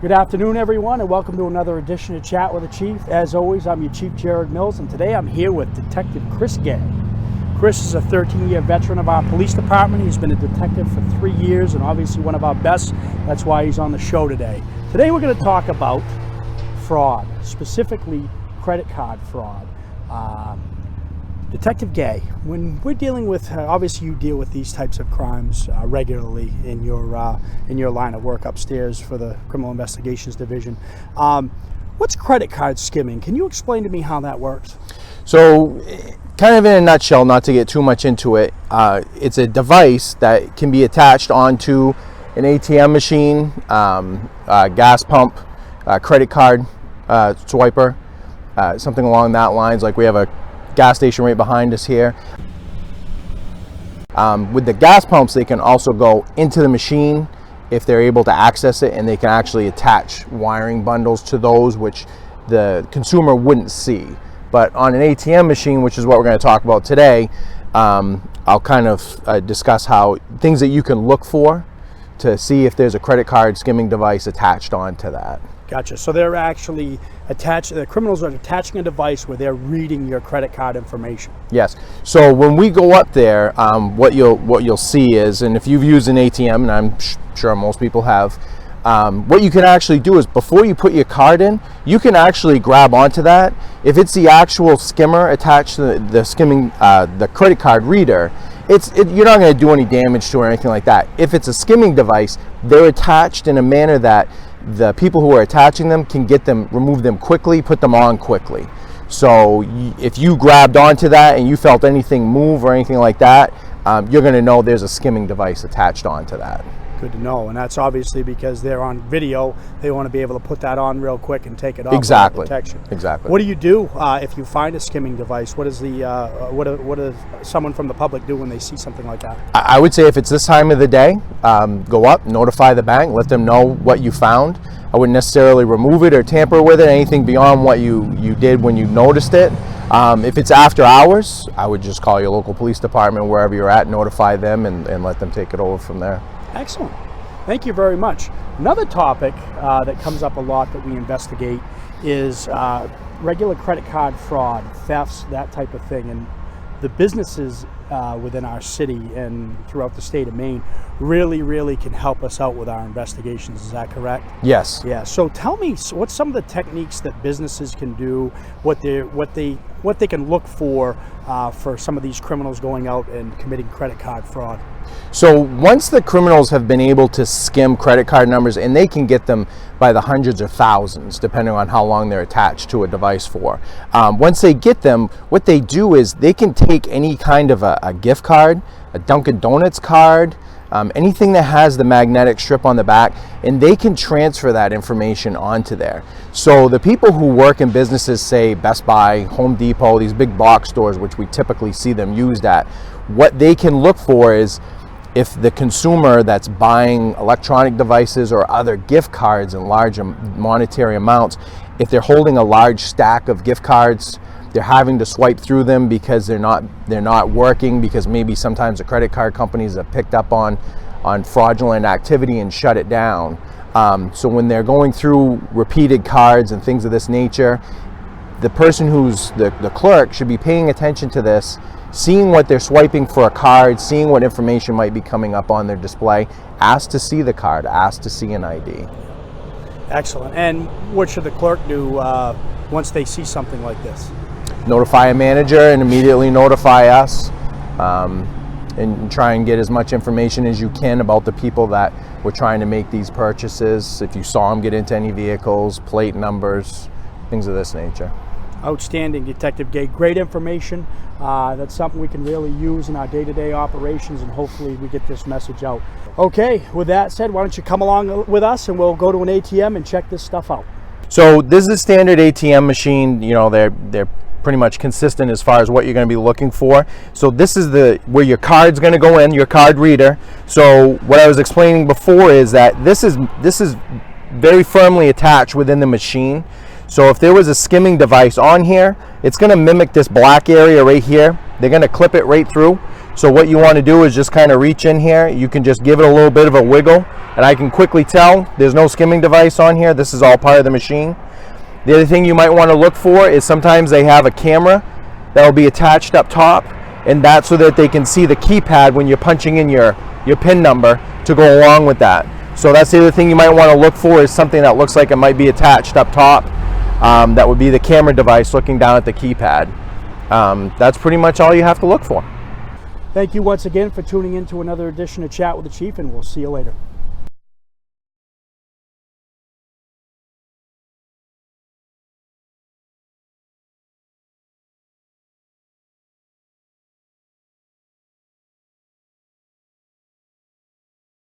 Good afternoon, everyone, and welcome to another edition of Chat with the Chief. As always, I'm your Chief, Jared Mills, and today I'm here with Detective Chris Guay. Chris is a 13-year veteran of our police department. He's been a detective for 3 years and obviously one of our best. That's why he's on the show today. Today we're going to talk about fraud, specifically credit card fraud. Detective Guay, when we're dealing with, obviously you deal with these types of crimes regularly in your line of work upstairs for the Criminal Investigations Division. What's credit card skimming? Can you explain to me how that works? So, kind of in a nutshell, not to get too much into it, it's a device that can be attached onto an ATM machine, gas pump, credit card swiper, something along that lines. Like we have a gas station right behind us here. With the gas pumps, they can also go into the machine if they're able to access it, and they can actually attach wiring bundles to those which the consumer wouldn't see. But on an ATM machine, which is what we're going to talk about today, I'll kind of discuss how things that you can look for to see if there's a credit card skimming device attached onto that. Gotcha. So they're actually the criminals are attaching a device where they're reading your credit card information. Yes. So when we go up there, what you'll see is, and if you've used an ATM, and I'm sure most people have, what you can actually do is before you put your card in, you can actually grab onto that. If it's the actual skimmer attached to the skimming, the credit card reader, you're not going to do any damage to it or anything like that. If it's a skimming device, they're attached in a manner that the people who are attaching them can remove them quickly, put them on quickly. So if you grabbed onto that and you felt anything move or anything like that, you're going to know there's a skimming device attached onto that. Good to know, and that's obviously because they're on video. They want to be able to put that on real quick and take it off. Exactly. Protection. Exactly. What do you do if you find a skimming device? What does what does someone from the public do when they see something like that? I would say if it's this time of the day, go up, notify the bank, let them know what you found. I wouldn't necessarily remove it or tamper with it, anything beyond what you did when you noticed it. If it's after hours, I would just call your local police department wherever you're at, notify them, and let them take it over from there. Excellent. Thank you very much. Another topic that comes up a lot that we investigate is regular credit card fraud, thefts, that type of thing. And the businesses within our city and throughout the state of Maine really can help us out with our investigations. Is that correct? Yes. Yeah. So tell me, what's some of the techniques that businesses can do, what they can look for some of these criminals going out and committing credit card fraud? So once the criminals have been able to skim credit card numbers, and they can get them by the hundreds or thousands depending on how long they're attached to a device for. Once they get them, what they do is they can take any kind of a gift card, a Dunkin' Donuts card, anything that has the magnetic strip on the back, and they can transfer that information onto there. So the people who work in businesses, say Best Buy, Home Depot, these big box stores, which we typically see them used at, what they can look for is if the consumer that's buying electronic devices or other gift cards in large monetary amounts, if they're holding a large stack of gift cards, they're having to swipe through them because they're not working, because maybe sometimes the credit card companies have picked up on fraudulent activity and shut it down. So when they're going through repeated cards and things of this nature, the person who's the clerk should be paying attention to this, seeing what they're swiping for a card, seeing what information might be coming up on their display, ask to see the card, ask to see an ID. Excellent. And what should the clerk do once they see something like this? Notify a manager and immediately notify us, and try and get as much information as you can about the people that were trying to make these purchases. If you saw them get into any vehicles, plate numbers, things of this nature. Outstanding, Detective Guay. Great information. That's something we can really use in our day-to-day operations, and hopefully we get this message out. Okay, with that said, why don't you come along with us and we'll go to an ATM and check this stuff out. So this is a standard ATM machine. You know, they're pretty much consistent as far as what you're going to be looking for. So this is where your card's going to go in, your card reader. So what I was explaining before is that this is very firmly attached within the machine. So if there was a skimming device on here, it's going to mimic this black area right here. They're going to clip it right through. So what you want to do is just kind of reach in here. You can just give it a little bit of a wiggle, and I can quickly tell there's no skimming device on here. This is all part of the machine. The other thing you might want to look for is sometimes they have a camera that will be attached up top, and that's so that they can see the keypad when you're punching in your PIN number to go along with that. So that's the other thing you might want to look for, is something that looks like it might be attached up top. That would be the camera device looking down at the keypad. That's pretty much all you have to look for. Thank you once again for tuning in to another edition of Chat with the Chief, and we'll see you later.